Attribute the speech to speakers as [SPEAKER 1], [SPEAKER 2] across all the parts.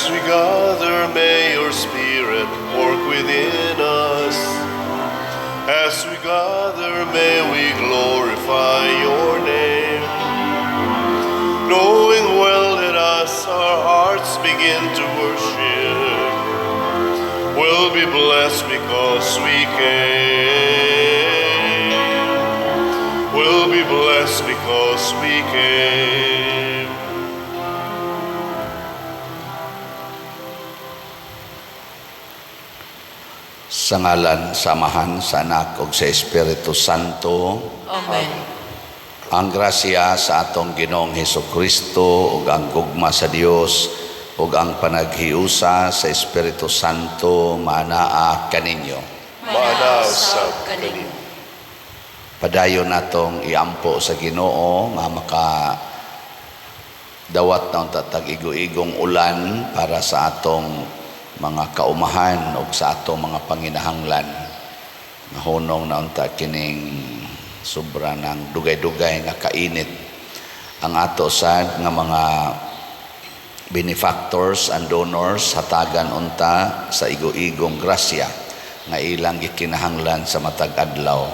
[SPEAKER 1] As we gather, may your Spirit work within us. As we gather, may we glorify your name. Knowing well that as our hearts begin to worship, we'll be blessed because we came. We'll be blessed because we came.
[SPEAKER 2] Sa ngalan, samahan, sa Anak ug sa Espiritu Santo.
[SPEAKER 3] Amen.
[SPEAKER 2] Ang grasya sa atong Ginoong Hesukristo ug ang gugma sa Dios ug ang panaghiusa sa Espiritu Santo manaa kaninyo.
[SPEAKER 1] Mana sa kanin.
[SPEAKER 2] Padayon natong iampo sa Ginoo nga maka dawat na tatag igo-igong ulan para sa atong mga kaumahan o sa atong mga panginahanglan. Nahunong na unta kining sobra ng dugay-dugay nga kainit. Ang ato sad nga mga benefactors and donors hatagan unta sa igo-igong grasya nga ilang gikinahanglan sa matag adlaw.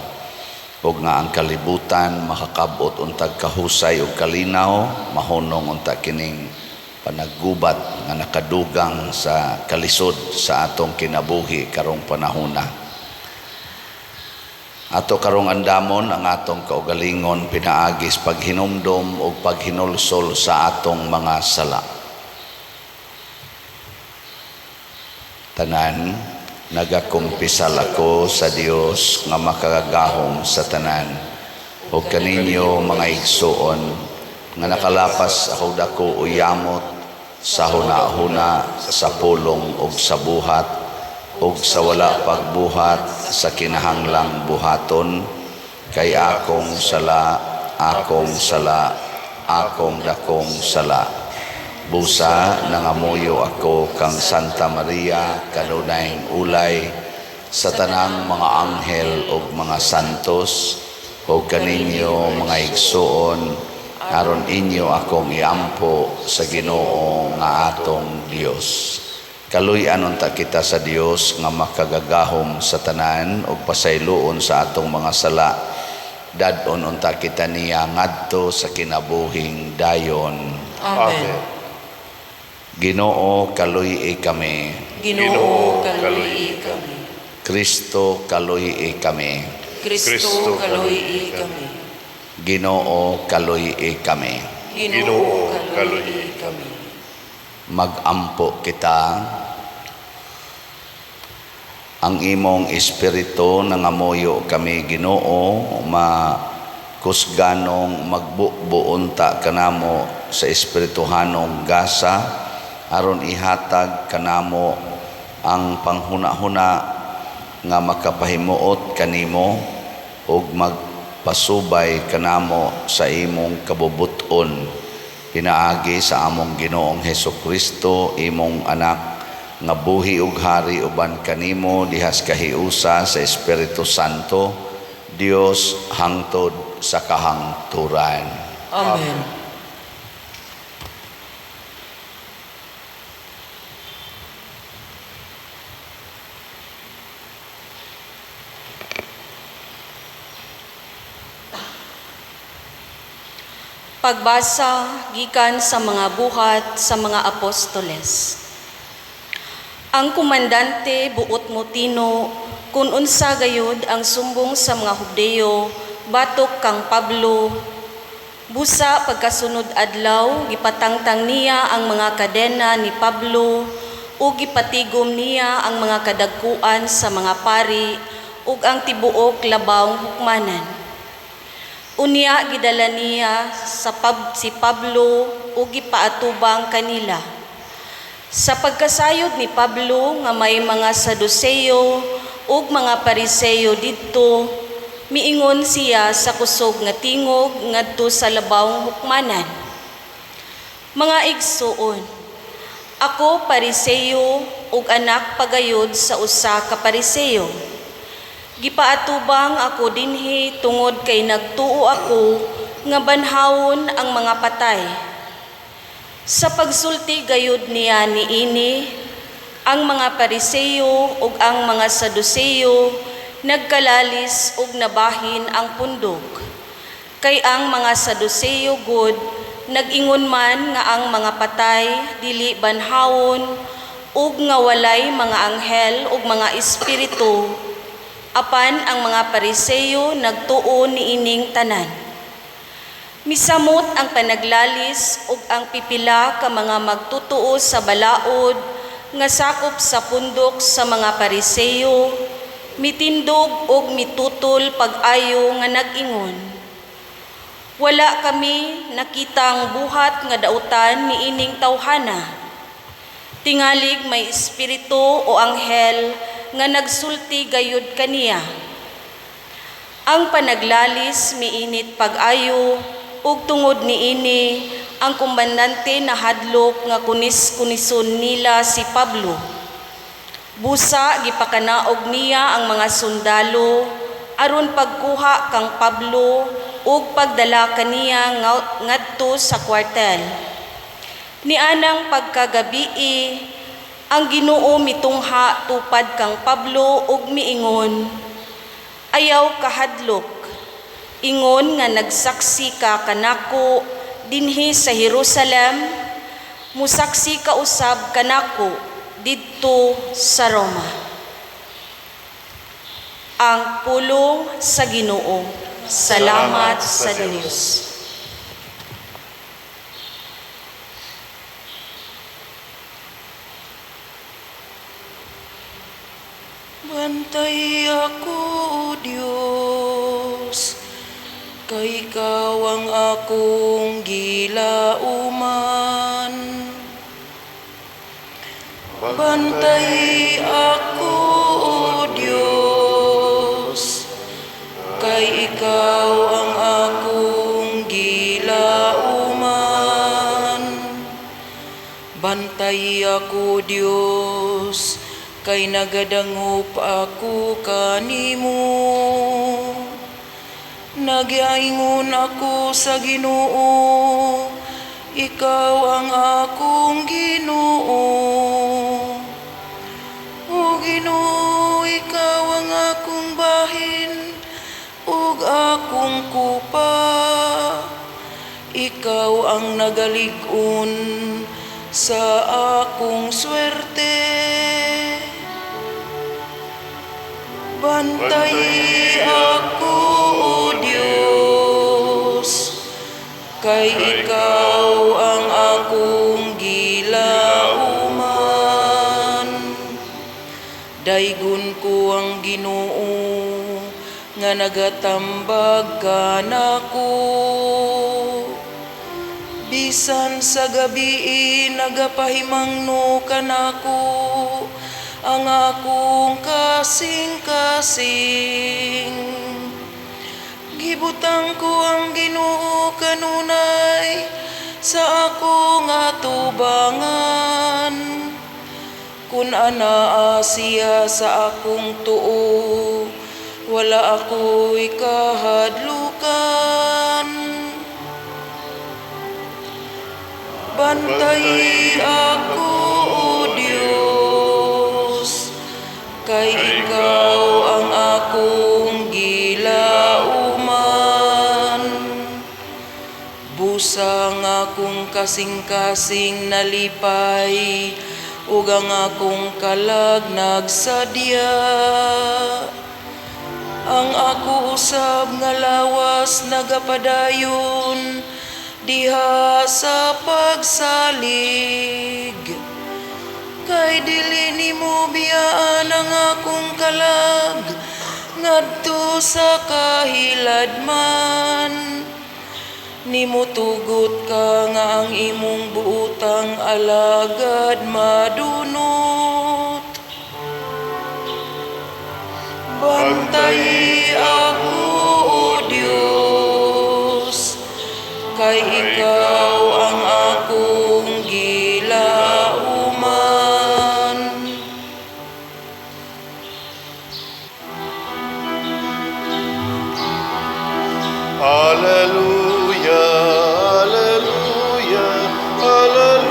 [SPEAKER 2] Ug nga ang kalibutan makakabot untag kahusay ug kalinaw, mahunong unta kining panaggubat nga nakadugang sa kalisod sa atong kinabuhi karong panahona. Ato karong andamon ang atong kaugalingon pinaagis paghinumdom o paghinulsol sa atong mga sala. Tanan, nagakumpisal ako sa Dios nga makagagahom sa tanan. O kaninyo mga igsuon, nga nakalapas ako dako uyamot sa huna-huna sa pulong ug sa buhat ug sa wala pagbuhat sa kinahanglang buhaton kay akong sala akong dakong sala busa nangamuyo ako kang Santa Maria kanunayng ulay sa tanang mga anghel ug mga santos ug kaninyo mga igsuon aron inyo akong iampo sa Ginoo nga atong Dios. Kaluy-an unta kita sa Dios nga makagagahom sa tanan ug pasayloon sa atong mga sala. Dadon unta kita niya ngadto sa kinabuhing dayon.
[SPEAKER 3] Amen.
[SPEAKER 2] Ginoo kaluy kami.
[SPEAKER 3] Ginoo kaluy kami.
[SPEAKER 2] Kristo kaluy kami.
[SPEAKER 3] Kristo kaluy kami.
[SPEAKER 2] Ginoo kaluy kami.
[SPEAKER 3] Ginoo kaluy kami.
[SPEAKER 2] Magampo kita. Ang imong espiritu nangamuyo kami Ginoo makusganong magbubuunta kanamo sa espirituhanong gasa aron ihatag kanamo ang panghuna-huna nga makapahimuot kanimo ug pasubay kanamo sa imong kabubuton pinaagi sa among Ginoong Hesukristo imong anak nga buhi ug hari uban kanimo dihas kahiusa sa Espiritu Santo Dios hangtod sa kahangturan.
[SPEAKER 3] Amen. Pagbasa gikan sa mga buhat sa mga apostoles. Ang komandante buot motino kun unsa gayud ang sumbong sa mga Hudyo batok kang Pablo. Busa pagkasunod adlaw gipatangtang niya ang mga kadena ni Pablo ug gipatigom niya ang mga kadagkuan sa mga pari ug ang tibuok labawng hukmanan. Unya gidala niya si Pablo ug gipaatubang kanila. Sa pagkasayod ni Pablo nga may mga Saduseyo ug mga Pariseo didto, miingon siya sa kusog nga tingog ngadto sa labawng hukmanan. Mga igsuon, ako Pariseo ug anak pagayod sa usa ka Pariseo. Gipaatubang ako dinhi tungod kay nagtuo ako nga banhawon ang mga patay. Sa pagsulti gayud niya niini, ang mga Pariseo ug ang mga Saduceo nagkalalis ug nabahin ang pundok. Kay ang mga Saduceo gud nag-ingon man nga ang mga patay dili banhawon ug nga walay mga anghel ug mga espiritu, apan ang mga Pariseo nagtuo niining tanan. Misamot ang panaglalis ug ang pipila ka mga magtutuo sa balaod nga sakop sa pundok sa mga Pariseo, mitindog ug mitutol pag-ayo nga nag-ingon, wala kami nakitang buhat nga dautan niining tawhana. Tingalig may espiritu o anghel nga nagsulti gayud kaniya. Ang panaglalis miinit pag-ayo ug tungod niini ang komandante nahadlok nga kunis-kunison nila si Pablo. Busa gipakanaog niya ang mga sundalo aron pagkuha kang Pablo ug pagdala kaniya ngadto sa kwartel. Nianang pagkagabii ang Ginoo mitungha tupad kang Pablo ug miingon, ayaw kahadlok. Ingon nga nagsaksi ka kanako dinhi sa Jerusalem, musaksi ka usab kanako didto sa Roma. Ang pulong sa Ginoo. Salamat sa Diyos.
[SPEAKER 4] Bantay ako, Diyos, kay Ikaw ang akong gilauman. Bantay ako, Diyos, kay Ikaw ang akong gilauman. Bantay ako, Diyos, kay nagadangup ako kanimo. Nagyaingon ako sa Ginoo, Ikaw ang akong Ginoo. O Ginoo, Ikaw ang akong bahin, ug akong kupa. Ikaw ang nagalig-on sa akong swerte. Bantay ako, O Diyos, kay Ikaw ang akong gilauman. Daygon ko ang Ginoo nga nagatambag kanako. Bisan sa gabi nagapahimangno kanako ang akong kasing-kasing. Gibutang ko ang Ginoo kanunay sa akong atubangan. Kun anaa siya sa akong tuo, wala ako'y kahadlukan. Bantay ako, O Diyos, kay Ikaw ang akong gilauman. Busang akong kasing-kasing nalipay, ug ang akong kalag nagsadya. Ang ako usab nga lawas nagapadayon diha sa pagsalig. Kay dili nimo biyaan ang akong kalag ngadto sa kahiladman. Nimo tugot ka nga ang imong buutang alagad madunot. Bantay ako, O Diyos, kay Ikaw ang akong gilauman.
[SPEAKER 1] Hallelujah, hallelujah, hallelujah.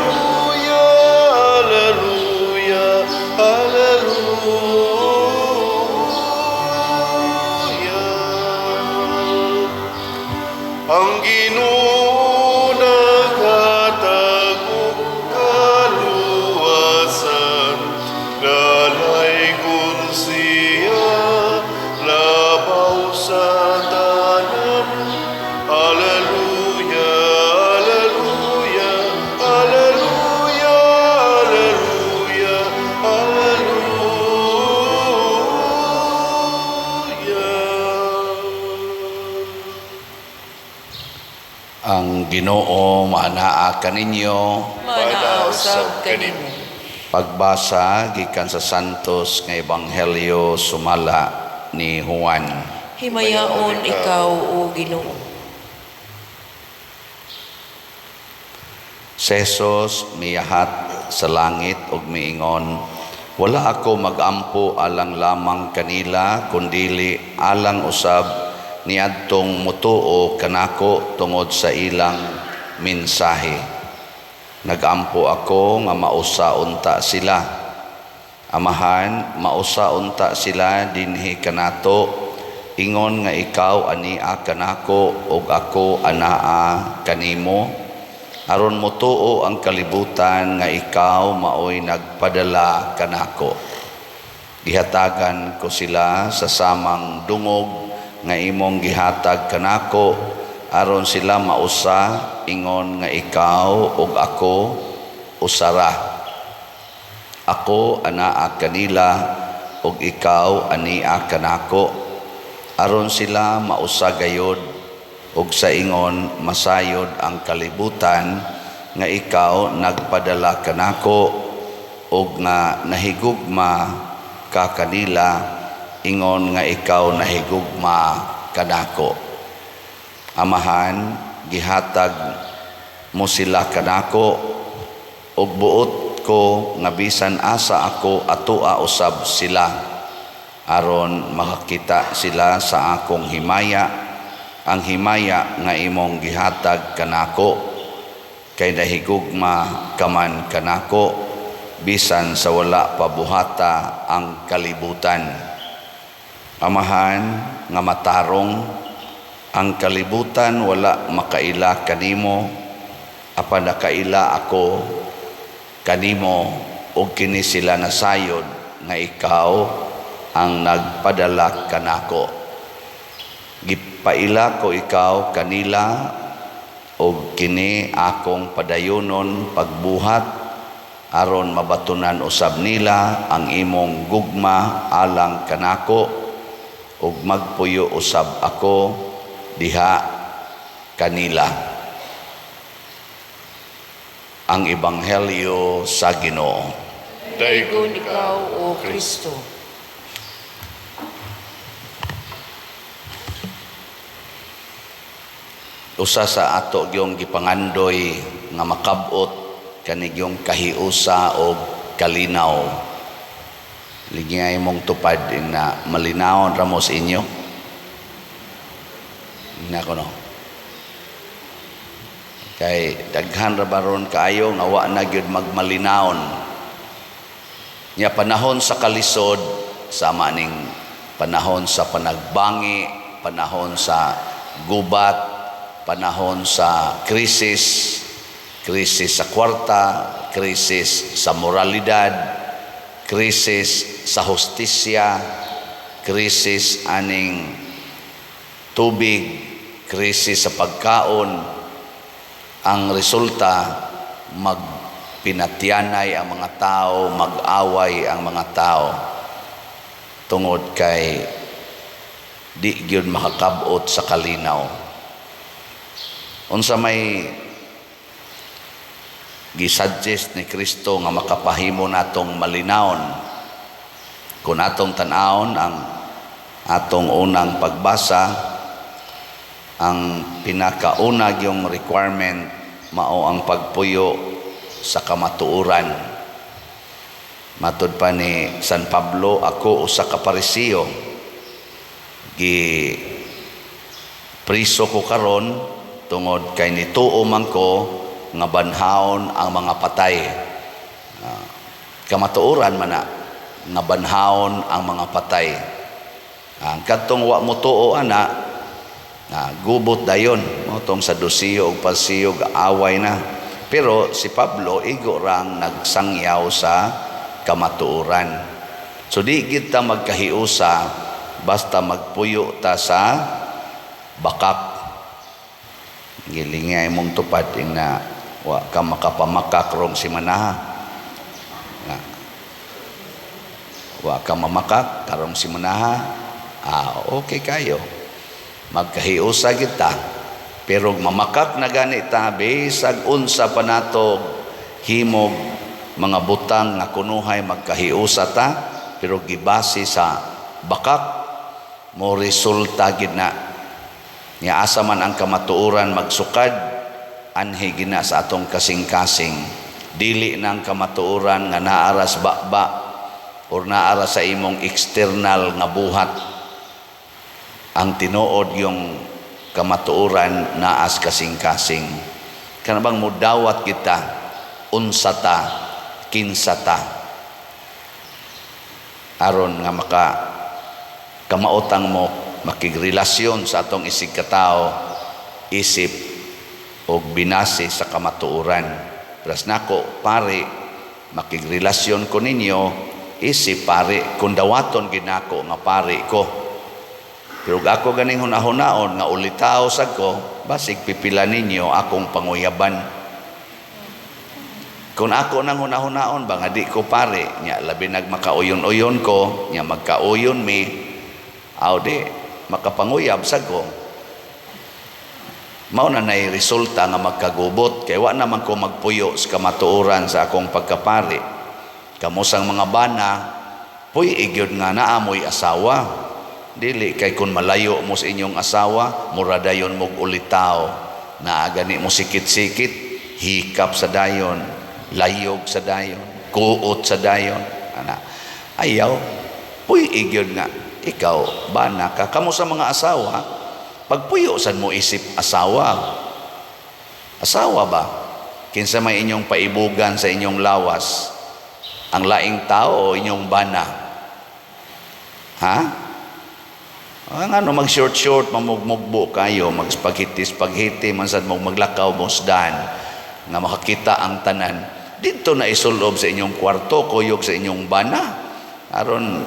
[SPEAKER 2] Ang Ginoo maanaa kaninyo.
[SPEAKER 4] Manausab kanimo.
[SPEAKER 2] Pagbasa gikan sa santos nga ebanghelyo sumala ni Juan.
[SPEAKER 4] Himayaon ikaw o Ginoo.
[SPEAKER 2] Si Jesus miyahat sa langit ug miingon, wala ako magampo alang lamang kanila kundili alang usab niadtong mutuo kanako tungod sa ilang mensahe. Nagampo ako nga mausa-unta sila. Amahan, mausa-unta sila dinhi kanato, ingon nga ikaw ania kanako ug ako anaa kanimo. Aron mutuo ang kalibutan nga ikaw maoy nagpadala kanako. Gihatagan ko sila sa samang dungog nga imong gihatag kanako aron sila mausa, ingon nga ikaw ug ako usara. Ako anaa kanila ug ikaw ania kanako aron sila mausa gayod ug sa ingon masayod ang kalibutan nga ikaw nagpadala kanako ug nga nahigugma ka kanila, ingon nga ikaw nahigugma kanako. Amahan, gihatag mo sila kanako ug buot ko nga bisan asa ako atoa usab sila aron makakita sila sa akong himaya, ang himaya nga imong gihatag kanako, kay nahigugma kaman kanako bisan sa wala pabuhata ang kalibutan. Amahan nga matarong, ang kalibutan wala makaila kanimo, apan nakaila ako kanimo ug kini sila nasayod nga ikaw ang nagpadala kanako. Gipaila ko ikaw kanila o kini akong padayonon pagbuhat aron mabatunan usab nila ang imong gugma alang kanako ug magpuyo usab ako diha kanila. Ang ebanghelyo sa Ginoo.
[SPEAKER 4] Daigon ikaw o Kristo.
[SPEAKER 2] Usa sa ato gyung gipangandoy nga makabot kani gyung kahiusa o kalinaw. Ligay mong tupad na malinawon ramos inyo. Nako no. Kay daghan ra baron kaayo nga wa na gyud magmalinawon. Nya panahon sa kalisod sama ning panahon sa panagbangi, panahon sa gubat, panahon sa krisis sa kwarta, krisis sa moralidad, krisis sa hustisya, krisis aning tubig, krisis sa pagkaon. Ang resulta, magpinatyanay ang mga tao, mag-away ang mga tao tungod kay di gyud makakabot sa kalinaw. Unsa may gisuggest ni Kristo nga makapahimo natong malinawon kung atong tan-awon ang atong unang pagbasa, ang pinakauna yung requirement mao ang pagpuyo sa kamatuoran. Matud pa ni San Pablo, ako usa ka Pariseo, priso ko karon tungod kay nituo man ko nga banhaon ang mga patay. Kamatuoran man na nga banhaon ang mga patay. Ang kadtong wa mo tuo ana gubot dayon mo tong Saduceo ug Pariseo away na. Pero si Pablo igo rang nagsangyaw sa kamatuoran. So di kita magkahiusa basta magpuyo ta sa bakak. Gilingay mong tupad na wa ka makapamakak rong si manaha. Wa ka mamakak karong si manaha. Okay kayo. Magkahiusa kita. Pero mamakak na ganita, bisag unsa pa nato himog mga butang nga kunuhay magkahiusa ta, pero gibase sa bakak mo resulta gid na. Nya asa man ang kamatuoran magsukad, anhi gina sa atong kasing-kasing. Dili nang kamatuoran nga naaras bakba or naara sa imong external nga buhat. Ang tinuod yung kamatuoran naas kasing-kasing. Kana bang mudawat kita unsa ta, kinsa ta, aron nga maka kamautang mo makigrelasyon sa atong isig katao, isip o binase sa kamatuoran. Pras nako pare makigrelasyon ko ninyo, isip pare kung dawaton ginako nga pare ko. Pero ako ganing hunahunaon nga ulitaw sad ko, basig pipila ninyo akong panguyaban. Kung ako nang hunahunaon ba nga di ko pare, nya labi nagmakauyon-uyon ko, nya magkauyon mi, aw di makapanguyab sad ko. Mao na nay resulta nga magkagubot, kay wa naman ko magpuyo sa kamatuoran sa akong pagkapari. Kamusang mga bana, puy igyod nga naamoy asawa. Dili kay kun malayo mo sa inyong asawa, mura dayon mog ulitaw, na gani mo sikit-sikit, hikap sa dayon, layog sa dayon, kuot sa dayon, ana. Ayaw, puy igyod nga, ikaw bana ka, kamo sa mga asawa, pagpuyo sad mo isip asawa. Asawa ba? Kinsa may inyong paibugan sa inyong lawas? Ang laing tao o inyong bana? Ha? Ang ano, mag-short-short, mamugmugbo kayo, mag-spaghetti, man sad mo maglakaw mosdan, nga makakita ang tanan. Dito na isulob sa inyong kwarto, kuyog sa inyong bana. Aron,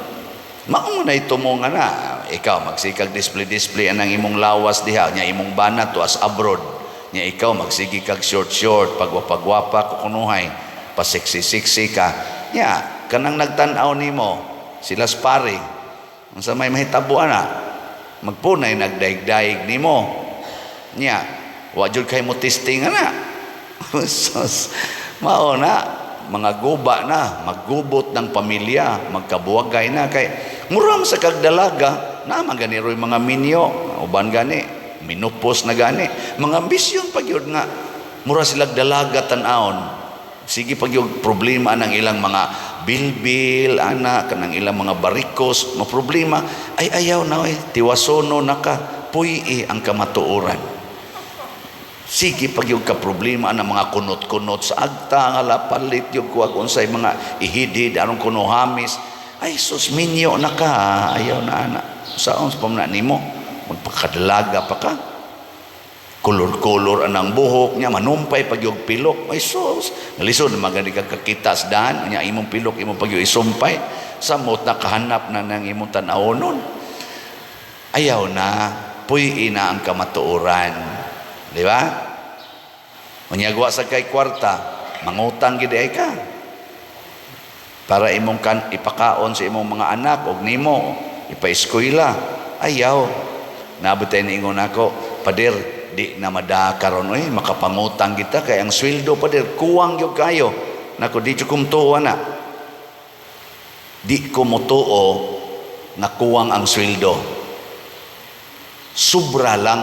[SPEAKER 2] maong na ito mo nga na, ikaw magsikag display anang imong lawas diha, nya imong bana to as abroad. Nya ikaw magsigi kag short-short, pagwapa-gwapa, kukunuhay, pasiksi-siksi ka. Nya, kanang nagtanaw nimo, silas pare, ang sa may mahitabuan na, magpunay nagdaig-daig nimo. Nya, wajud kay mo testing na. Mao na, mga guba na, maggubot ng pamilya, magkabuwagay na kay muram sa kagdalaga na maganiroy mga minyo, uban gani, minupos na gani, mga ambisyon pagyud nga mura sila dalaga tan-aon. Sige pagyud problema ng ilang mga bilbil ana kanang ilang mga barikos, mo problema ay ayaw na tiwasono naka puyi ang kamatuoran. Sige pagyud ka problema ng mga kunot-kunot sa agta nga lapalit yung kuwag unsay mga ihidid aron kuno hamis. Ay sus minyo na ka, ayaw na ana. Saon sa pamna nimo? Magpakadalaga pa ka. Kulor-kulor anang buhok niya, manumpay pagyog pilok. Ay sus, nalisod magani kag kakita sa daan, nya imong pilok imong pagyog isumpay. Samot na kahanap na nang imong tan-awonon. Ayaw na, puy ina ang kamatuoran. Di ba? Unyagwa sa kay kwarta, mangutang gid ay ka. Para imong ipakaon sa imong mga anak og nimo ipa-eskwela. Ayaw. Nabutay ni ingon ako, pader, di na madakaron makapangutang kita kay ang sweldo pader kuwang gyud kayo. Nako di ko kumtuwa na. Di ko motuo na kuwang ang sweldo. Sobra lang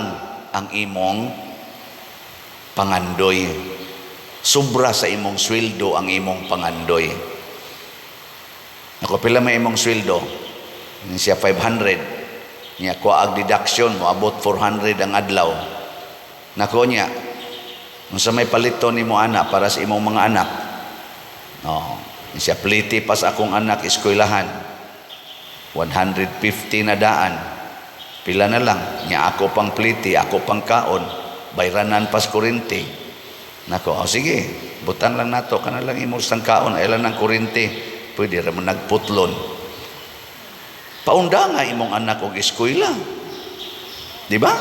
[SPEAKER 2] ang imong pangandoy. Sobra sa imong sweldo ang imong pangandoy. Nako pila may imong sweldo? Siya 500. Niya kuag deduction mo abot 400 ang adlaw. Nako niya. Unsa may palito nimo anak para sa imong mga anak? No. Siya pliti pa sa akong anak eskwelahan. 150 na daan. Pila na lang. Niya ako pang pliti, ako pang kaon. Bayranan pas kurinti. Nako, sige. Butang lang nato kana lang imong sang kaon ay lang ng kurinti. Pwede ra mo nagputlon. Paunda nga imong anak og eskwela. Di ba?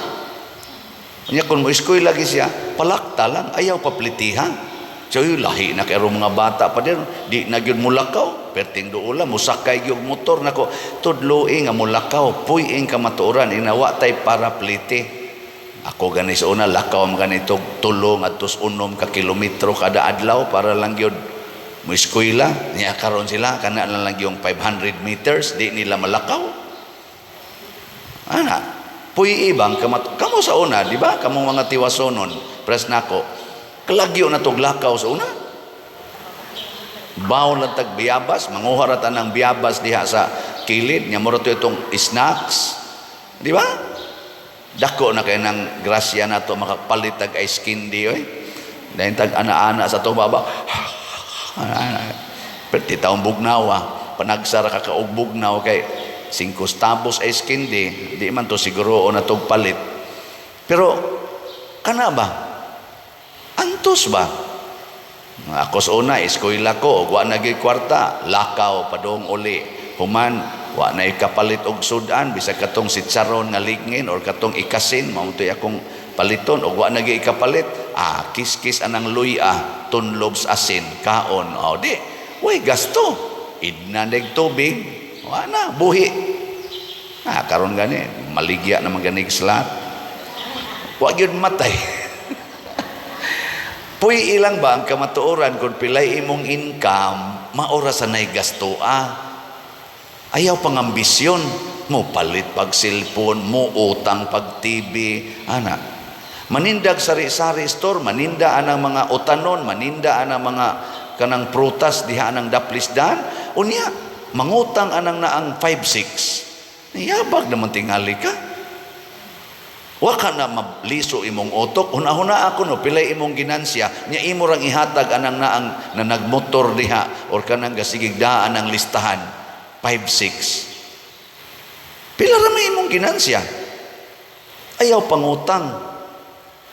[SPEAKER 2] Nya kun mo eskwela gi siya, palakta lang ayaw paplitihan. So lahi na kay mga bata pa din, di na gyud mulakaw, perting duula musakay gyud motor nako tudloi nga mulakaw, puy-ing kamatuoran inawa tay para pliti. Ako gani sa una, lakaw ang ganito tulong at unom ka kilometro kada adlaw para lang yun mo eskwela. Niya karon sila, kana lang yung 500 meters, di nila malakaw. Ana, puy ibang kamo sa una, di ba? Kamong mga tiwasonon, pres nako, kalagyo na tog lakaw sa una. Bawon lang tag biyabas, manguharatan ng biyabas diha sa kilid, nya muro to itong snacks. Di ba? Dako na kay nang grasya na to makapalit tag ice candy oy. Dahil tag ana-ana sa to baba. Perti taong bugnawa, panagsara ka kaog bugnaw kay 5 stabos ice candy, di man to siguro o na tog palit. Pero kana ba? Antos ba? Ako sa una, eskwela ko, wa na gyud kwarta, lakaw padong uli. Human, wa na ikapalit og sudan, bisa katong sitsaron nga ligngin or katong ikasin, mauntoy akong paliton, o wa na gyud ikapalit. Kiskis anang luya, tunlobs asin, kaon. O di, way gasto. Idnaneg tubig, wa na, buhi. Karon gani, maligya naman ganig slat. Wa gyud matay. Puy ilang ba ang kamatuoran kung pilay imong income, maora sa nay gastoa. Ayaw pang ambisyon, mo palit pag cellphone, mo utang pag TV, ana. Manindag sari-sari store, maninda anang mga utanon, maninda anang mga kanang prutas diha anang daplisdan, unya mangutang anang naang 5-6. Niyabag naman tingali ka. Wa ka na mabliso imong otok, una-una ako no, pilay imong ginansya, nya imo rang ihatag anang naang na nagmotor diha, or kanang gasigigdaan ang listahan, 5-6. Pila ra may imong ginansya? Ayaw pangutang.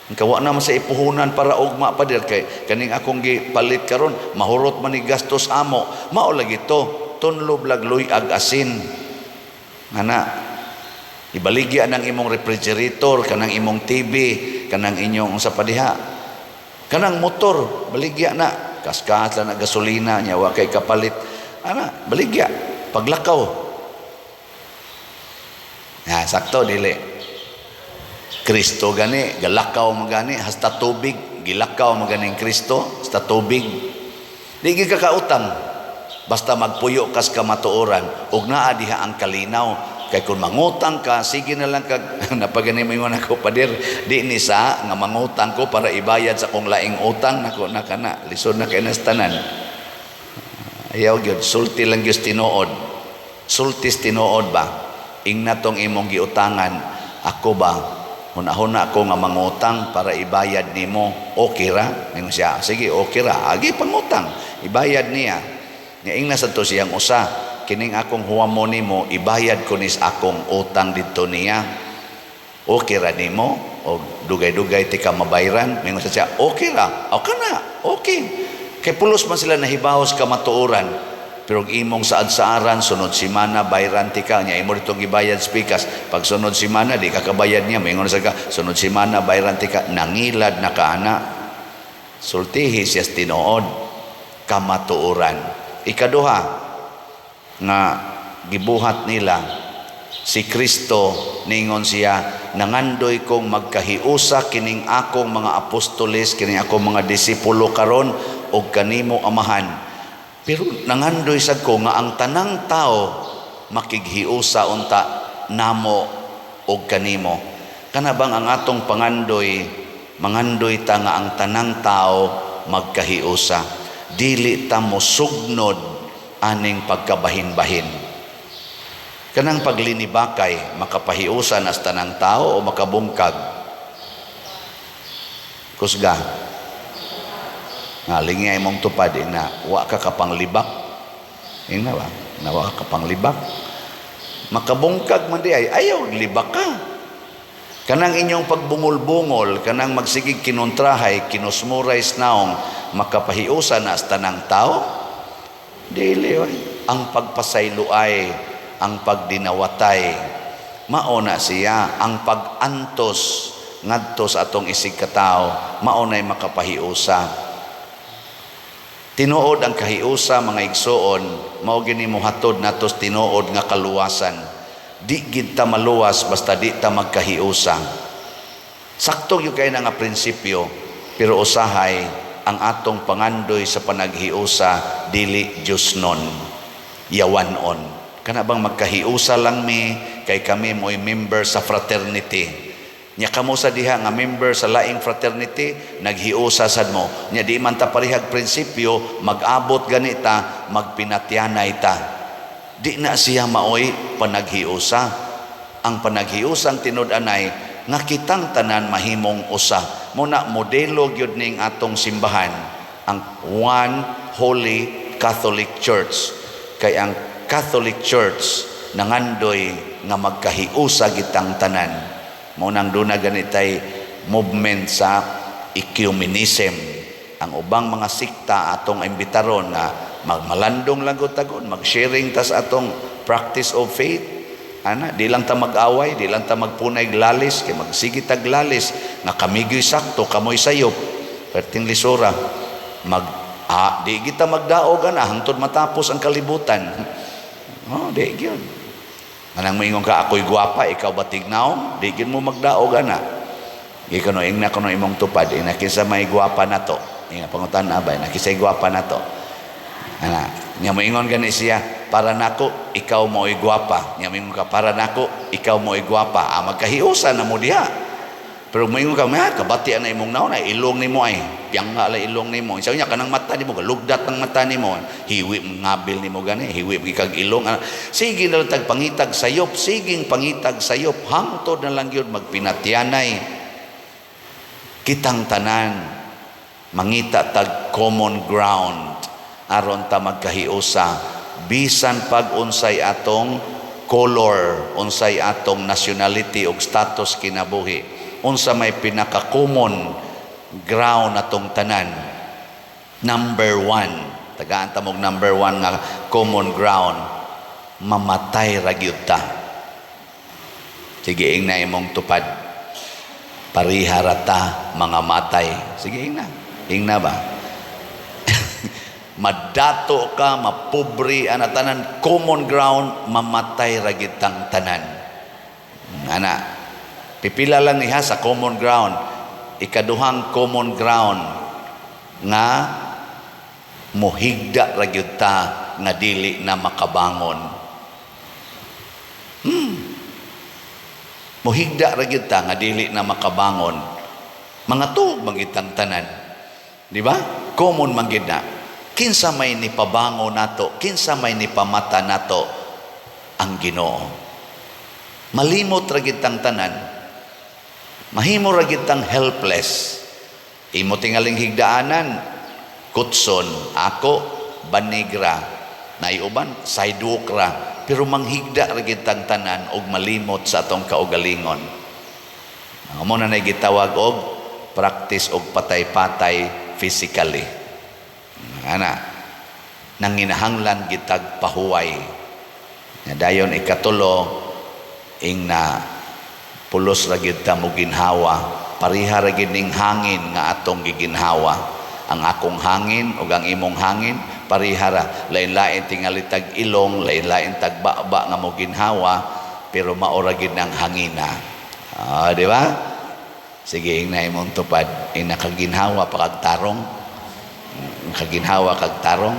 [SPEAKER 2] Kawa naman sa ipuhunan para ugma pa dir kay kaning akong gipalit karon, mahurot man ni gastos amo, mao lagi to, tunlob lagloy ag asin. Ana, ibaligya ng imong refrigerator, kanang imong TV, kanang inyong sa padiha, kanang motor, baligya na, kaskas lang na gasolina niya, wa kay kapalit, ana, baligya, paglakaw. Sakto, dili. Kristo gani, galakaw magani, hasta tubig, gilakaw maganing Kristo, hasta tubig. Di ka kautang, basta magpuyo kas kamatuoran, ug naa diha ang kalinaw. Kay kung mangutang ka, sige na lang kag napaganin mo yung ako padir, di ni sa nga mangutang ko para ibayad sa kong laing utang, nako na kana, lisod na kay nastanan. Ayaw gyud, sulti lang gyud tinuod. Sultis tinuod ba? Ingna tong imong giutangan, ako ba? Huna-huna ako nga mangutang para ibayad nimo, okay ra? Ningon siya, sige, okay ra. Agi pangutang, ibayad niya. Ingna sa to siyang usa, kining akong huwamo nimo, ibayad ko nis akong utang dito niya. Okay ra nimo? O dugay-dugay ti ka mabayran? Mingon sa siya, okay ra. O ka na, okay. Kay pulos man sila nahibawos ka matuoran. Pero imong saad-saaran, sunod simana, bayran ti ka. Nya imo ditong gibayad spikas. Pag sunod simana, di ka kabayad niya. Mingon sa ka, sunod simana, bayran ti ka. Nangilad na kaana. Sultihi siyas tinuod, kamatuoran. Ikaduha, nga gibuhat nila si Kristo, ningon siya, nangandoy kong magkahiusa kining akong mga apostoles, kining akong mga disipulo karon og kanimo amahan. Pero nangandoy sad ko nga ang tanang tao makighiusa unta namo og kanimo. Kana bang ang atong pangandoy, mangandoy ta nga ang tanang tao magkahiusa, dili ta mo sugnod aning pagkabahin-bahin. Kanang paglinibakay, makapahiusan as tanang tao o makabungkag? Kusga. Lingay mong tupad, na wa ka kapanglibak. Ina ba? Na wa ka kapanglibak. Makabungkag man di ay, ayaw, libak ka. Kanang inyong pagbungol-bungol, kanang magsigig kinontrahay, kinusmuray snaong, makapahiusan na as tanang tao? Dili, ang pagpasayloay, ang pagdinawatay, mauna siya, ang pag-antos ngadto sa atong isig katao, maunay makapahiusa. Tinuod ang kahiusa, mga igsoon, mao gini mohatod natos tinuod nga kaluwasan. Di gid ta maluwas basta di ta magkahiusa. Sakto yung kayo nga prinsipyo, pero usahay ang atong pangandoy sa panaghiusa dili Diyos nun, yawanon. Kana bang magkahiusa lang mi, kay kami mo'y member sa fraternity. Nya kamo sa diha nga member sa laing fraternity, naghiusa sad mo. Nya di man ta parihag prinsipyo, mag-abot ganita, magpinatyanay ta. Di na siya maoy panaghiusa. Ang panaghiusang tinud-anay nga kitang tanan mahimong usa. Muna modelo gyud ning atong simbahan, ang One Holy Catholic Church. Kay ang Catholic Church nangandoy nga magkahiusa gitang tanan. Munang duna ganitay movement sa ecumenism. Ang ubang mga sikta atong imbitaron nga magmalandong lang tagon, mag-sharing tas atong practice of faith. Ana, di lang ta mag-away, di lang ta magpunay glalis, kay magsigi tag glalis nga kamigyoy sakto, kamoy sayop. Perting lisura, di kita magdaog ana hangtod matapos ang kalibutan. Oh, di gyud. Anang moingon ka, ako'y gwapa, ikaw ba tignaw? Di gyud mo magdaog ana. Gi kuno ingna kuno imong tupad, ina kinsa may gwapa nato. Ina pangutan na ba, nakisay gwapa nato. Ana, nya moingon gani siya, para nako ikaw mo'y gwapa. Nya moingon ka, para nako ikaw mo'y gwapa. Magkahiusa na mo diha. Pero moingon ka, kabati na imong naon ay ilong nimo ay. Piyang nga la ilong nimo. Sabi niya kanang mata nimo, lugdat ng mata nimo. Hiwi ngabil nimo gani, hiwi kag ilong. Sige na lang tag pangitag sayop, siging pangitag sayop, hangtod na lang yun magpinatyanay. Kitang tanan mangita tag common ground aron ta magkahiusa bisan pag unsay atong color, unsay atong nationality ug status kinabuhi. Unsa may pinaka-common ground atong tanan. Number 1, tagaan ta mog number 1 nga common ground, mamatay ra gyud ta. Sige ingna imong tupad. Pariharata mga matay. Sige ingna. Ingna ba? Madato ka, mapobre ana tanan, common ground, mamatay ra gyud tang tanan. Ana, pipila lang niha sa common ground. Ikaduhang common ground nga mohigda ra gyud ta nga dili na makabangon. Mohigda ra gyud ta nga dili na makabangon. Mga tuog mangitang tanan. Di ba? Common man gyud na. Kinsa may nipabango nato, kinsa may nipamata nato, ang Ginoo. Malimot ra gyud tang tanan. Mahimo ra gyud tang helpless. Imo tingaling higdaanan, kutson, ako, banigra, naiuban, sayduk ra. Pero manghigda ra gyud tang tanan og malimot sa atong kaugalingon. Amo na gitawag og practice og patay-patay physically. Ana, nanginahanglan gitag pahuway. Dayon ikatulo, ingna pulos ra gyud ta mo ginhawa, pariha ra gyud ning hangin nga atong giginhawa. Ang akong hangin ug ang imong hangin pariha ra, lain-lain tingali tag ilong, lain-lain tag baba nga mo ginhawa, pero mao ra gyud nang hangina. Di ba? Sige ingna imong tupad, inakaginhawa pa kag tarong. Kaginhawa kag tarong.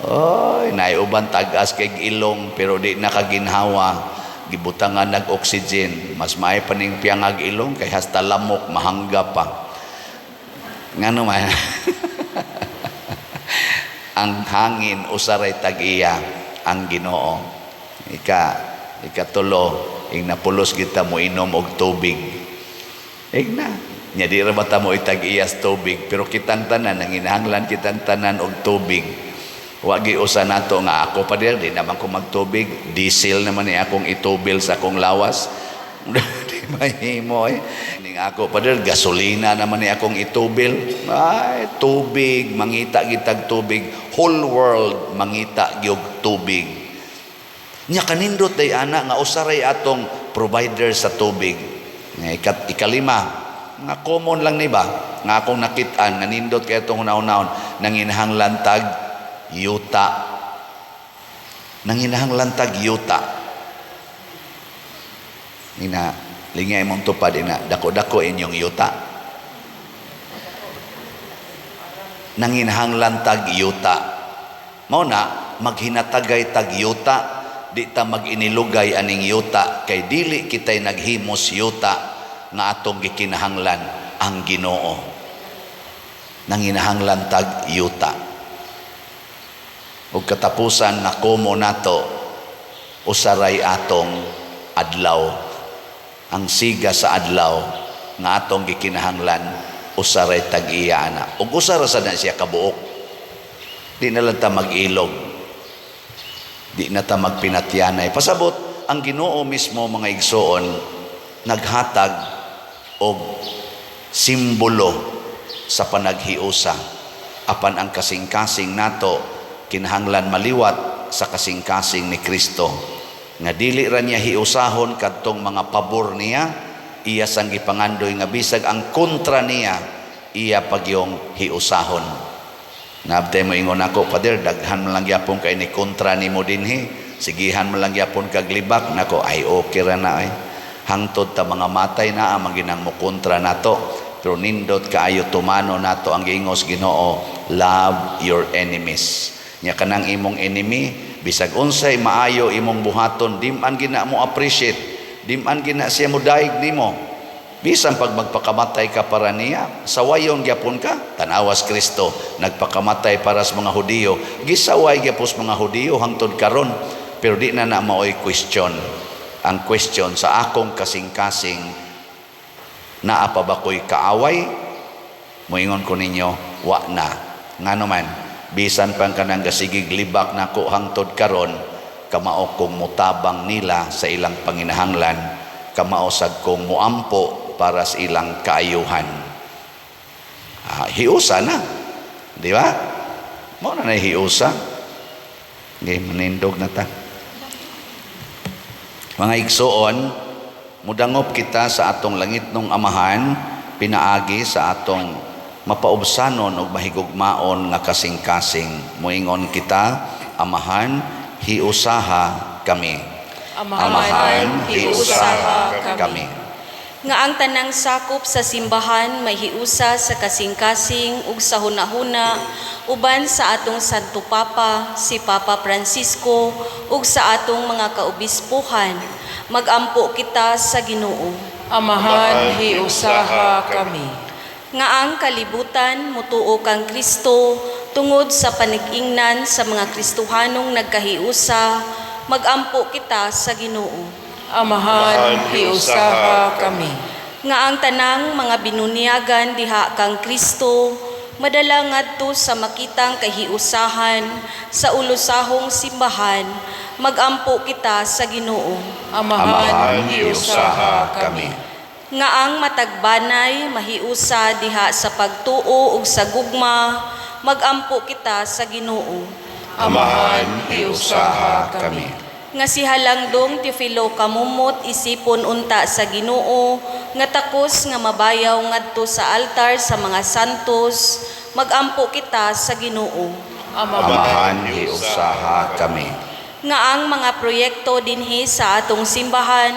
[SPEAKER 2] Oy, naiuban tag-as kay ilong pero di nakaginhawa. Gibutangan nag-oxygen, mas maay pa ning piyangag ilong kay hasta lamok mahangga pa. Ngano man. Ang hangin usaray tag-iya ang Ginoo. Ikatulo, ing napulos kita mo inom og tubig. Igna. Nya di ra bata mo itag-iyas tubig, pero kitang tanan nanginahanglan kitang tanan og tubig. Wa gi usa nato nga ako pa di naman ko magtubig, diesel naman ni akong itubil sa akong lawas. Di mahimo ning ako pa gasolina naman ni akong itubil. Ay, tubig, mangita gitag tubig, whole world mangita gyud tubig. Nya kanindot day ana nga usaray atong provider sa tubig. Nga ikalima, nga common lang ni ba nga akong nakit-an nanindot kay itong naon-naon, nanginahanglan tag yuta. Nanginahanglan tag yuta. Lingay mong tupad ina, dako-dako inyong yuta. Nanginhanglan tag yuta. Mao na, maghinatagay tag yuta, di ta mag-inilugay aning yuta, kay dili kitay naghimos yuta nga atong gikinahanglan ang Ginoo. Nanginhanglan tag yuta. Ug katapusan na komo nato, usaray atong adlaw. Ang siga sa adlaw nga atong gikinahanglan usaray tag-iya na. Ug usara sa na siya kabuok. Di na lang ta mag-ilog. Di na ta magpinatyanay. Pasabot, ang Ginoo mismo mga igsoon naghatag og simbolo sa panaghiusa. Apan ang kasing-kasing nato kinahanglan maliwat sa kasing-kasing ni Kristo. Nga dili ra niya hiusahon kadtong mga pabor niya, iya sang gipangandoy nga bisag ang kontra niya, iya pagyong hiusahon. Nabtay mo ingon ako, Pader, daghan mo lang yapon kay ni kontra nimo dinhi, sigihan mo lang yapon kag libak, nako ay okay ra na ay. Hangtod ta mga matay na ang ginang mo kontra nato, pero nindot kaayo tumano nato ang giingos Ginoo, love your enemies. Nya kanang imong enemy, bisag unsay maayo imong buhaton, dim-an gina mo appreciate, dim-an gina siya mo daig nimo. Bisan pag magpakamatay ka para niya, sawayon gyapon ka. Tanawas Kristo nagpakamatay para sa mga Hudiyo, gisaway gyapos mga Hudiyo hangtod karon, pero di na maoy question. Ang question sa akong kasing-kasing, naa pa ba ko'y kaaway? Moingon ko ninyo, wa na. Ngano man, bisan pang kanang gasigig libak nako hangtod karon, kamao kong mutabang nila sa ilang panginahanglan, kamao sad kong muampo para sa ilang kaayuhan. Hiusa na, di ba? Mo na hiusa. Ngay manindog na ta. Mga igsoon, mudangop kita sa atong langitnong Amahan, pinaagi sa atong mapaubsanon o mahigugmaon nga kasing-kasing. Moingon kita, Amahan, hiusaha kami.
[SPEAKER 4] Amahan, hiusaha kami.
[SPEAKER 3] Nga ang tanang sakop sa simbahan may hiusa sa kasing-kasing ug sa hunahuna uban sa atong Santo Papa, si Papa Francisco, ug sa atong mga kaobispuhan. Magampo kita sa Ginoo.
[SPEAKER 4] Amahan, hiusaha kami.
[SPEAKER 3] Nga ang kalibutan mutuo kang Kristo tungod sa panig-ingnan sa mga Kristohanong nagkahiusa, magampo kita sa Ginoo.
[SPEAKER 4] Amahan, hiusaha kami.
[SPEAKER 3] Nga ang tanang mga binuniagan diha kang Kristo, madala ngadto sa makitang kahiusahan sa ulusahong simbahan, magampo kita sa Ginoo.
[SPEAKER 4] Amahan, hiusaha kami.
[SPEAKER 3] Nga ang matagbanay mahiusa diha sa pagtuo ug sa gugma, magampo kita sa Ginoo.
[SPEAKER 4] Amahan, hiusaha kami.
[SPEAKER 3] Nga si Halangdong Teofilo kamumot isipon unta sa Ginoo, nga takos nga mabayaw ngadto sa altar sa mga santos, magampo kita sa Ginoo.
[SPEAKER 2] Amahan, hiusaha kami.
[SPEAKER 3] Nga ang mga proyekto dinhi sa atong simbahan,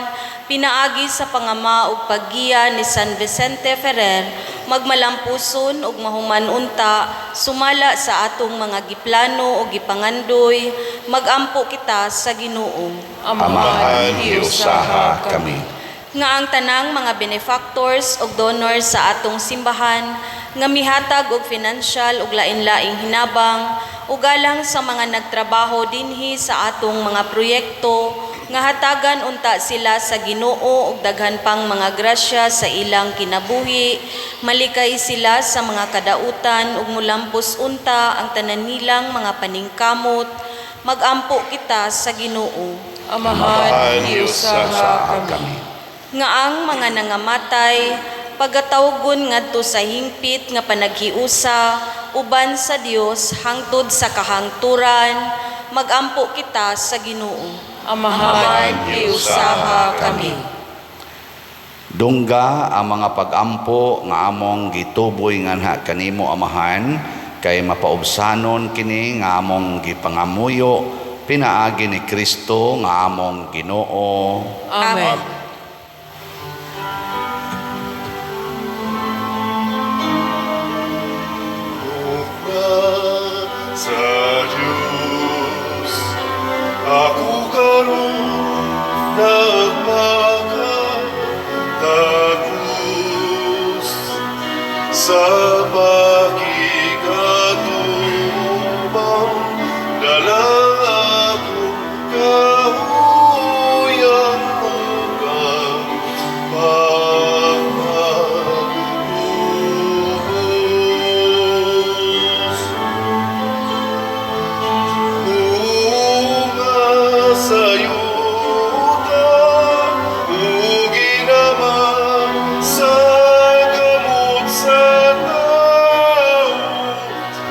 [SPEAKER 3] pinaagi sa pangama ug paggiya ni San Vicente Ferrer, magmalampuson ug mahuman unta, sumala sa atong mga giplano ug gipangandoy, magampo kita sa Ginoo.
[SPEAKER 2] Amahan, hiusaha kami.
[SPEAKER 3] Nga ang tanang mga benefactors ug donors sa atong simbahan, nga mihatag og financial ug lain-laing hinabang, ugalang sa mga nagtrabaho dinhi sa atong mga proyekto, nga hatagan unta sila sa Ginoo ug daghan pang mga grasya sa ilang kinabuhi, malikay sila sa mga kadautan ug mulampos unta ang tanan nilang mga paningkamot, magampo kita sa Ginoo.
[SPEAKER 4] Amahan, hiusaha kami.
[SPEAKER 3] Nga ang mga nangamatay, pagatawgon ngadto sa hingpit nga panaghiusa uban sa Dios hangtod sa kahangturan, magampo kita sa Ginoo.
[SPEAKER 4] Amahan, hiusaha kami.
[SPEAKER 2] Dungga ang mga pag-ampo nga among gituboy nganha kanimo Amahan, kay mapaubsanon kini nga among gipangamuyo, pinaagi ni Kristo nga among Ginoo.
[SPEAKER 4] Amen.
[SPEAKER 1] Ako karon nagpakatagos sa pakikatubang dala akong kahuyang ugang pagpapubos. Bunga sa yuta, uginaman sa gamot sa tao,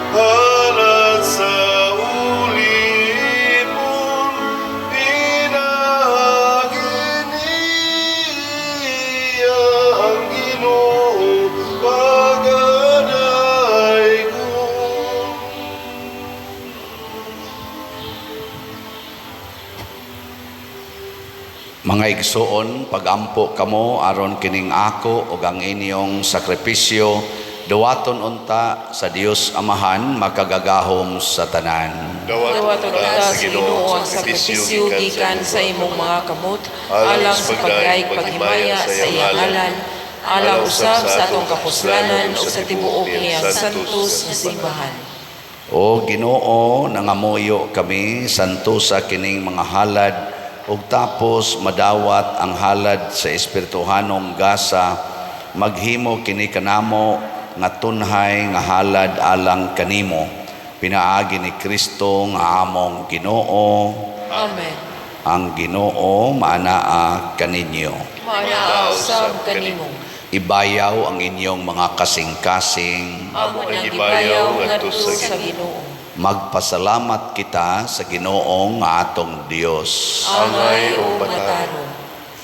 [SPEAKER 1] halad sa ulipon, pinahagin niya ang Ginoo pag-anay ko.
[SPEAKER 2] Mga igsoon, pagampo kamo aron kining ako ug ang inyong sakripisyo duwaton unta sa Dios Amahan makagagahom sa tanan.
[SPEAKER 4] Dawaton unta sa Ginoo ang sakripisyo gikan sa imong mga kamot, alang sa pagdaig paghimaya sa iyang ngalan, alang usab sa atong kapuslanan ug sa tibuok niyang santos nga simbahan.
[SPEAKER 2] O Ginoo, nangamuyo kami santo sa kining mga halad ug tapos madawat ang halad sa espirituhanong gasa, maghimo kini kanamo nga tunhay nga halad alang kanimo. Pinaagi ni Kristo nga among Ginoo.
[SPEAKER 4] Amen.
[SPEAKER 2] Ang Ginoo maanaa kaninyo.
[SPEAKER 4] Maanaa usab kanimo.
[SPEAKER 2] Ibayaw ang inyong mga kasing-kasing.
[SPEAKER 4] Amo nang gibayaw ngadto sa Ginoo.
[SPEAKER 2] Magpasalamat kita sa Ginoong nga atong Dios.
[SPEAKER 4] Angay o mataro.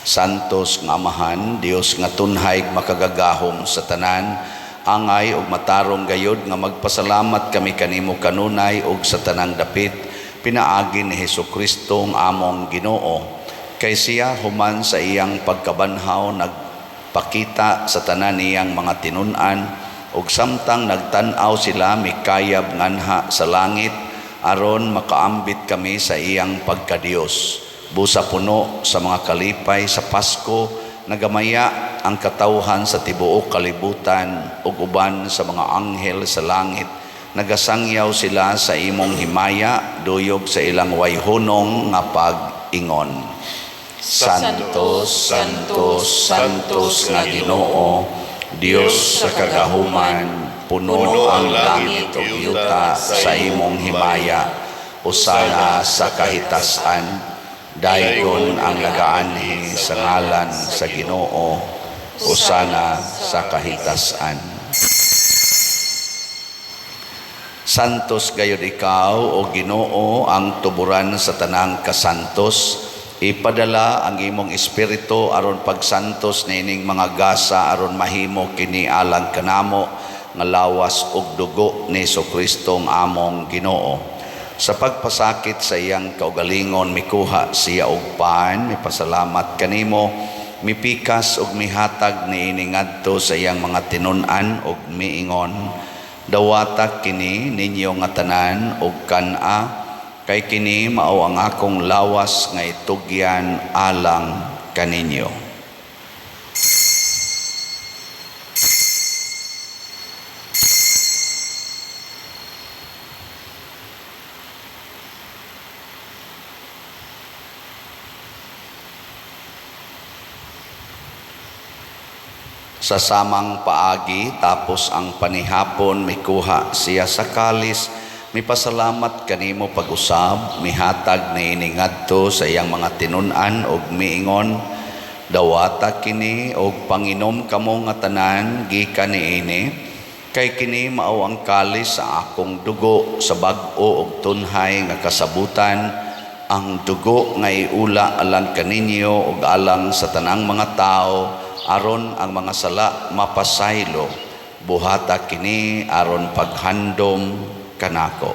[SPEAKER 2] Santos nga Amahan, Dios nga tunhay makagagahom sa tanan, angay ug matarong gayod nga magpasalamat kami kanimo kanunay ug sa tanang dapit pinaagi ni Hesukristo ang among Ginoo. Kay siya human sa iyang pagkabanhaw nagpakita sa tanan niyang mga tinun-an ug samtang nagtan-aw sila mikayab nganha sa langit aron makaambit kami sa iyang pagkadios. Busa puno sa mga kalipay sa Pasko nagamaya ang katawhan sa tibuok kalibutan ug uban sa mga anghel sa langit. Nagasangyaw sila sa imong himaya duyog sa ilang wayhunong nga pag-ingon. Santos, Santos, Santos nga Ginoo, Dios sa kagahuman, puno ang langit ug yuta sa imong himaya. Usana sa kahitasan, daygon ang nagaanhi sa ngalan sa Ginoo. Usana sa kahitasan. Santos gayud ikaw o Ginoo ang tuburan sa tanang kasantos. Ipadala ang imong espiritu aron pagsantos nining mga gasa aron mahimo kini alang kanamo nga lawas ug dugo ni Jesucristo ang among Ginoo. Sa pagpasakit sa iyang kaugalingon mikuha siya og paan, mipasalamat kanimo, mipikas ug mihatag niini ngadto sa iyang mga tinun-an ug miingon, dawata kini ninyo nga tanan ug kan-a kay kini mao ang akong lawas nga itugyan alang kaninyo. Sa samang paagi tapos ang panihapon mikuha siya sa kalis, mipasalamat kanimo pag-usab, mihatag niini ngadto sa iyang mga tinun-an ug miingon, dawata kini og panginom kamo nga tanan gikan niini, kay kini mao ang kalis sa akong dugo sa bag-o ug tunhay nga kasabutan, ang dugo nga iula alang kaninyo ug alang sa tanang mga tao aron ang mga sala mapasaylo. Buhata kini aron paghandom kanako.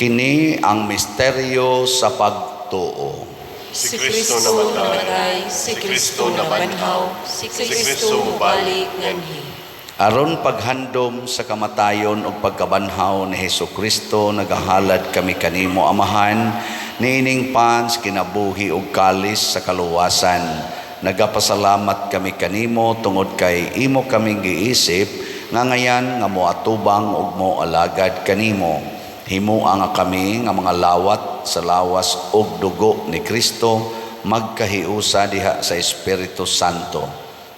[SPEAKER 2] Kini ang misteryo sa pagtuo.
[SPEAKER 4] Si Kristo namatay, si Kristo nabanhaw, si Kristo mubalik nganhi.
[SPEAKER 2] Aron paghandom sa kamatayon ug pagkabanhaw ni Hesukristo, nagahalad kami kanimo, Amahan, niining pans kinabuhi ug kalis sa kaluwasan. Nagapasalamat kami kanimo tungod kay imo kaming giisip nga ngayan nga moatubang ug moalagad kanimo. Himuha nga kami nga mga lawat sa lawas ug dugo ni Kristo magkahiusa diha sa Espiritu Santo.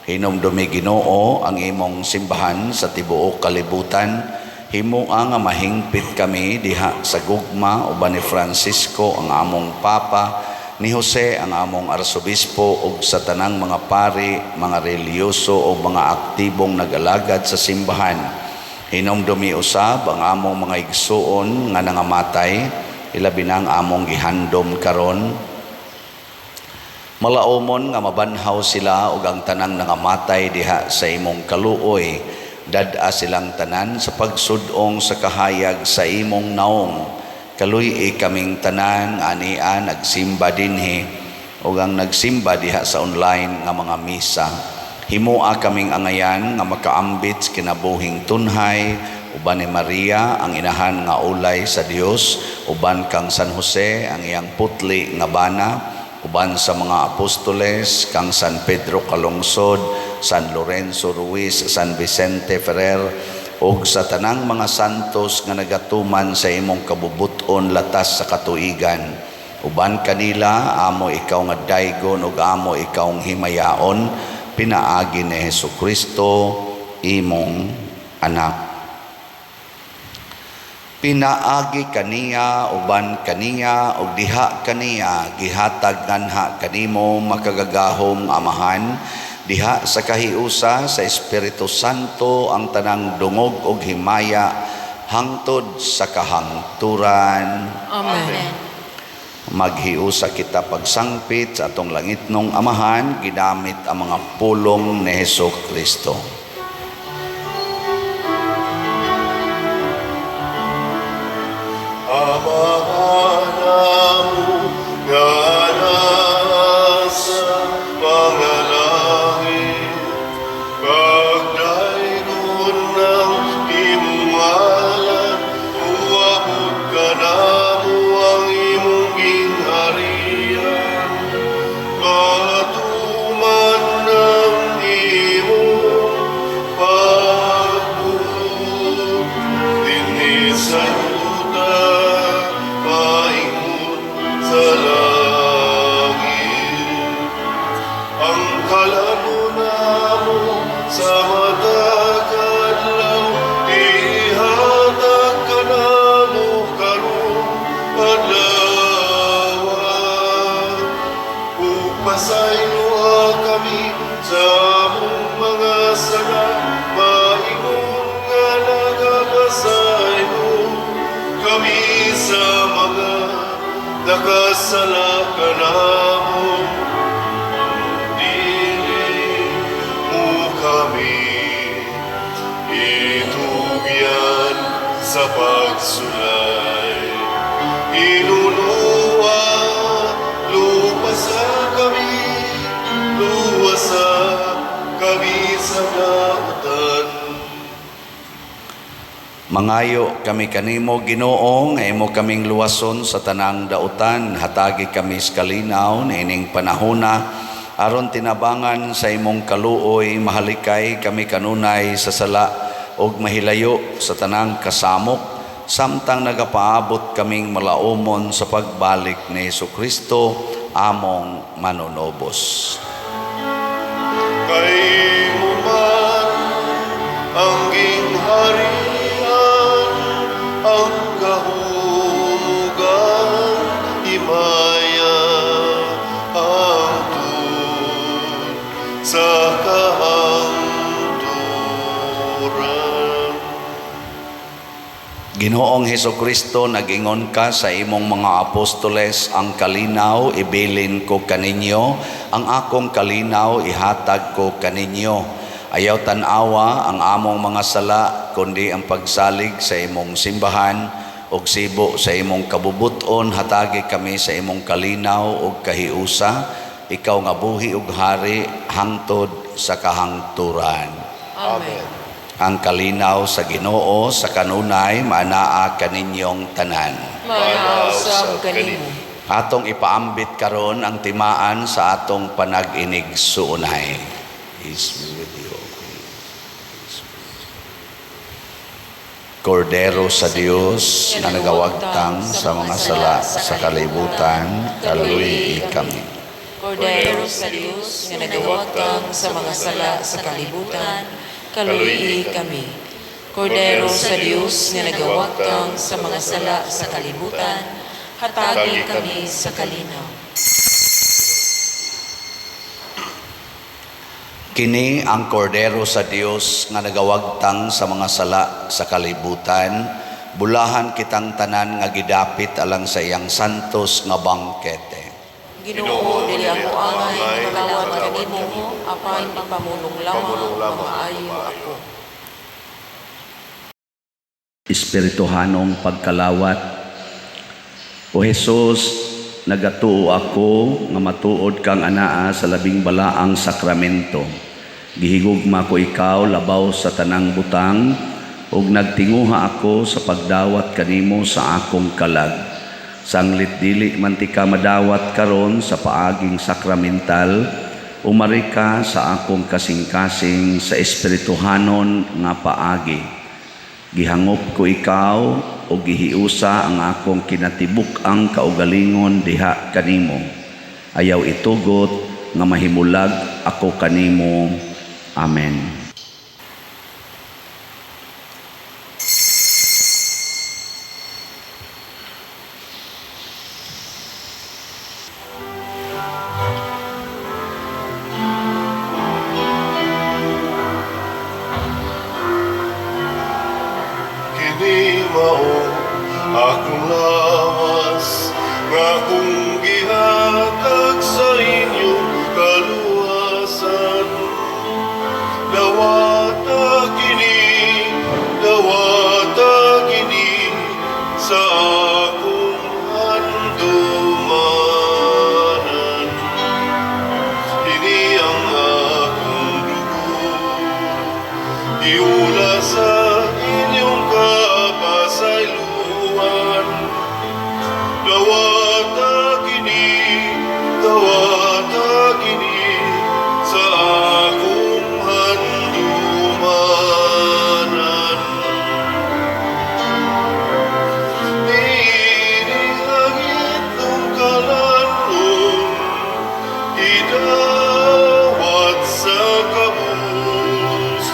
[SPEAKER 2] Hinumdumi Ginoo ang imong simbahan sa tibuok kalibutan. Himuha nga mahingpit kami diha sa gugma uban ni Francisco ang among Papa, ni Jose ang among Arsobispo ug sa tanang mga pari, mga reliyoso o mga aktibong nag-alagad sa simbahan. Hinumdumi usab ang among mga igsuon nga nangamatay, ilabi na ang among gihandom karon. Malaumon nga mabanhaw sila ug ang tanang nangamatay diha sa imong kaluoy. Dad-a silang tanan sa pagsudong sa kahayag sa imong naong. Kaluy kaming tanan ania nagsimba dinhi ug ang nagsimba diha sa online nga mga misa. Himuha kaming angayan nga makaambit kinabuhing tunhay, uban ni Maria ang inahan nga ulay sa Dios, uban kang San Jose ang iyang putli nga bana, uban sa mga apostoles kang San Pedro Calungsod, San Lorenzo Ruiz, San Vicente Ferrer, ug sa tanang mga santos nga nagatuman sa imong kabubuton latas sa katuigan. Uban kanila amo ikaw nga daygon ug amo ikaw nga himayaon, pinaagi ni Hesukristo imong anak. Pinaagi kaniya uban kaniya ug diha kaniya gihatag nganha kanimo makagagahom, Amahan, diha sa kahiusa sa Espiritu Santo ang tanang dungog ug himaya hangtod sa kahangturan.
[SPEAKER 4] Amen.
[SPEAKER 2] Maghiusa kita pagsangpit sa atong langitnong Amahan, ginamit ang mga pulong ni Hesukristo.
[SPEAKER 1] Amahanamu nga nasa pangalangit, pagdaygon ng imong ngalan, uwabot ka namo ang imong gingharian, matuman ng imong pagbuot, dinhi sa sa langit. Ang kalanunamo sa matagalaw, ihatag ka namo karon adlaw. Upasayloa kami sa among mga sala, maingon nga nagapasaylo kami sa mga nakasala ka namo, dili mo kami itugyan sa pagsulay. Inunuwa, luwasa kami sa nautan.
[SPEAKER 2] Mangayo kami kanimo, Ginoo, nga imo kaming luwason sa tanang dautan. Hatagi kami sa kalinaw niining panahona, aron tinabangan sa imong kaluoy. Mahalikay kami kanunay sa sala ug mahilayo sa tanang kasamok, samtang nagapaabot kaming malaumon sa pagbalik ni Hesukristo among manunobos.
[SPEAKER 1] Kay mo man ang ginghari, ang kahugan, himaya, hangtod sa kahangturan.
[SPEAKER 2] Ginoong Hesukristo, nag-ingon ka sa imong mga apostoles, ang kalinaw ibilin ko kaninyo, ang akong kalinaw ihatag ko kaninyo. Ayaw tanawa ang among mga sala, kundi ang pagsalig sa imong simbahan, og sibo sa imong kabubuton, hatagi kami sa imong kalinaw ug kahiusa, ikaw nga buhi ug hari hangtod sa kahangturan.
[SPEAKER 4] Amen.
[SPEAKER 2] Ang kalinaw sa Ginoo sa kanunay maanaa kaninyong tanan.
[SPEAKER 4] Manausab kanimo.
[SPEAKER 2] Atong ipaambit karon ang timaan sa atong panag-inig suunay. Peace be with you. Kordero sa Dios na nagawagtang sa mga sala sa kalibutan, kaluy kami.
[SPEAKER 4] Kordero sa Dios nga nagawagtang sa mga sala sa kalibutan, kaluyi kami. Kordero sa Dios nga nagawagtang sa mga sala sa kalibutan, hatagi kami sa kalinaw.
[SPEAKER 2] Kini ang kordero sa Dios nga nagawagtang sa mga sala sa kalibutan, bulahan kitang tanan nga gidapit alang sa iyang santos nga bangkete.
[SPEAKER 4] Ginoo, dili ako angay kalawat kanimo mo, apan pamulong lamang maayo ako.
[SPEAKER 2] Espirituhanong pagkalawat. O Jesus, nagatuo ako nga matuod kang anaa sa labing balaang sakramento. Gihigugma ko ikaw labaw sa tanang butang ug nagtinguha ako sa pagdawat kanimo sa akong kalag. Sanglit dili man ti ka madawat karon sa paaging sakramental, umari ka sa akong kasing-kasing sa espirituhanon nga paagi. Gihangop ko ikaw o gihiusa ang akong kinatibuk ang kaugalingon diha kanimo. Ayaw itugot nga mahimulag ako kanimo. Amen.
[SPEAKER 1] Kini mao akong lawas nga akong gihatag sa inyo kaluwasan. Dawata kini sa akong handumanan. Kini ang akong dugo, iula sa inyong kapasayloan. Dawata kini sa akong handumanan. Inihangit ng kalanon, idawat sa kabus.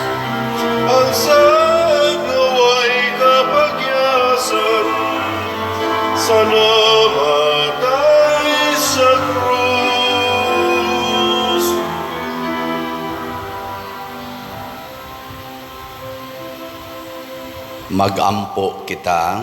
[SPEAKER 1] Ang sagnaway kapagyasan sa namatay sa krus.
[SPEAKER 2] Magampo kita.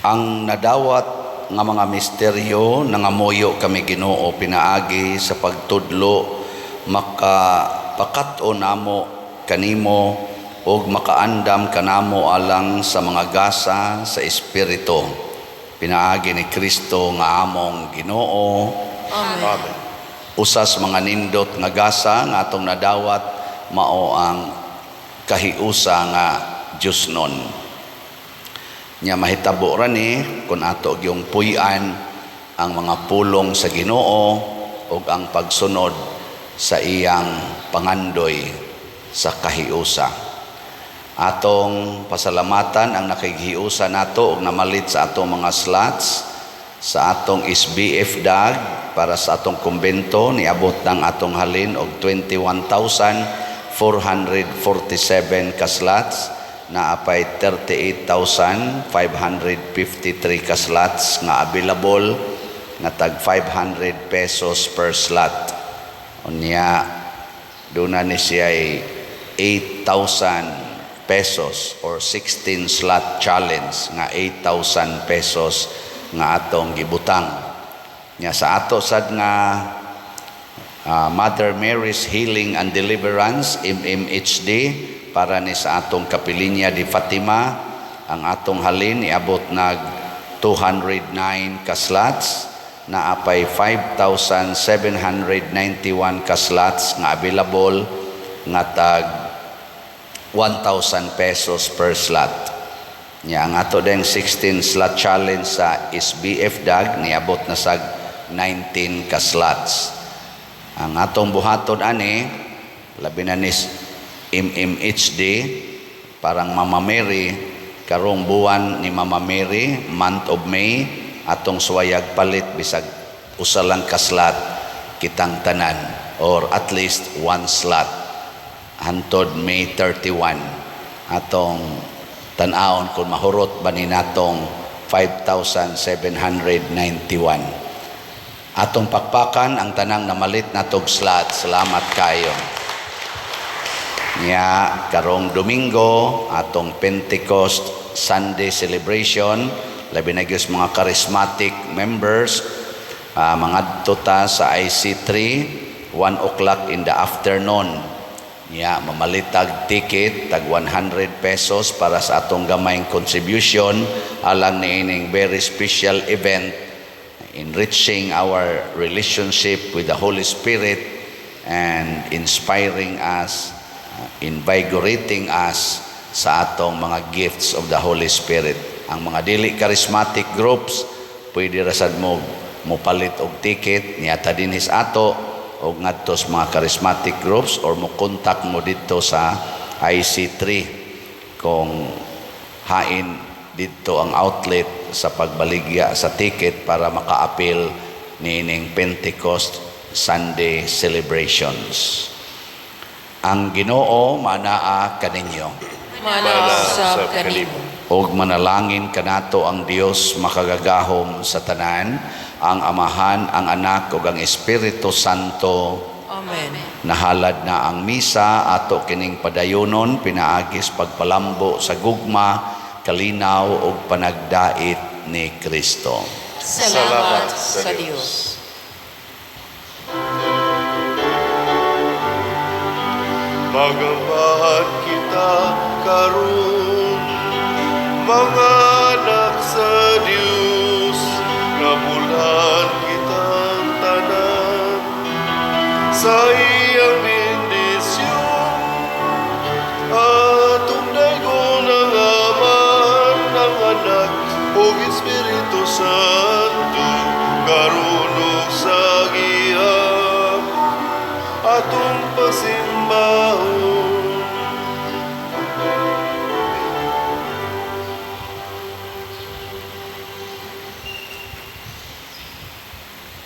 [SPEAKER 2] Ang nadawat nga mga misteryo nangamuyo kami Ginoo pinaagi sa pagtudlo makapakat-o namo kanimo og makaandam kanamo alang sa mga gasa sa espiritu. Pinaagi ni Kristo nga among Ginoo.
[SPEAKER 4] Amen.
[SPEAKER 2] Usas mga nindot nga gasa nga atong nadawat mao ang kahiusa nga Diosnon. Nya mahitabo ra ni kun ato gyung puy-an ang mga pulong sa Ginoo ug ang pagsunod sa iyang pangandoy sa kahiusa. Atong pasalamatan ang nakighiusa nato ug namalit sa atong mga slots sa atong SBF DAG para sa atong kumbento niabot ng atong halin og 21,447 ka slots na apay 38,553 ka slots nga available nga tag 500 pesos per slot. Unya duna ni siya 8,000 pesos or 16 slot challenge nga 8,000 pesos nga atong gibutang. Nya sa ato sad nga Mother Mary's Healing and Deliverance MMHD para ni sa atong Kapilinya di Fatima. Ang atong halin iabot nag 209 ka slots, na apay 5,791 ka slots nga available nga tag 1,000 pesos per slot. Nya ang ato ding 16 slot challenge sa SBF DAG niabot na sag 19 ka slots. Ang atong buhaton ani labi na ni MMHD parang Mama Mary karong buwan ni Mama Mary, month of May, atong suwayag palit bisag usa lang ka slot kitang tanan, or at least one slot hantod May 31. Atong tan-awon kung mahurot ba ni natong 5,791. Atong pakpakan ang tanang namalit natog slot. Salamat kayo. Nya karong Domingo atong Pentecost Sunday celebration, labi na gyud mga charismatic members, mga tuta sa IC3 1 o'clock in the afternoon. Nya mamalitag ticket tag 100 pesos para sa atong gamayng contribution alang niining very special event, enriching our relationship with the Holy Spirit and inspiring us, invigorating us sa atong mga gifts of the Holy Spirit. Ang mga dili charismatic groups pwede rasad mo palit og ticket niata dinhis ato og ngadto sa mga charismatic groups, or mo contact mo dito sa IC3 kung hain dito ang outlet sa pagbaligya sa ticket para maka-appeal nining Pentecost Sunday celebrations. Ang Ginoo manaa kaninyo.
[SPEAKER 4] Manasab kanimo.
[SPEAKER 2] Og manalangin kanato ang Dios makagagahom sa tanan, ang Amahan, ang Anak ug ang Espiritu Santo.
[SPEAKER 4] Amen.
[SPEAKER 2] Nahalad na ang misa, ato kining padayonon pinaagis pagpalambo sa gugma, kalinaw ug panagdait ni Kristo.
[SPEAKER 4] Salamat sa Dios.
[SPEAKER 1] Magambahan kita karon, mga anak sa Dios, nabulan kitang tanan sa iyang bendisyon. Atong daygon ang Ama, ng Anak ug Espiritu Santo, karon ug sa gihapon. Atong pasimbahan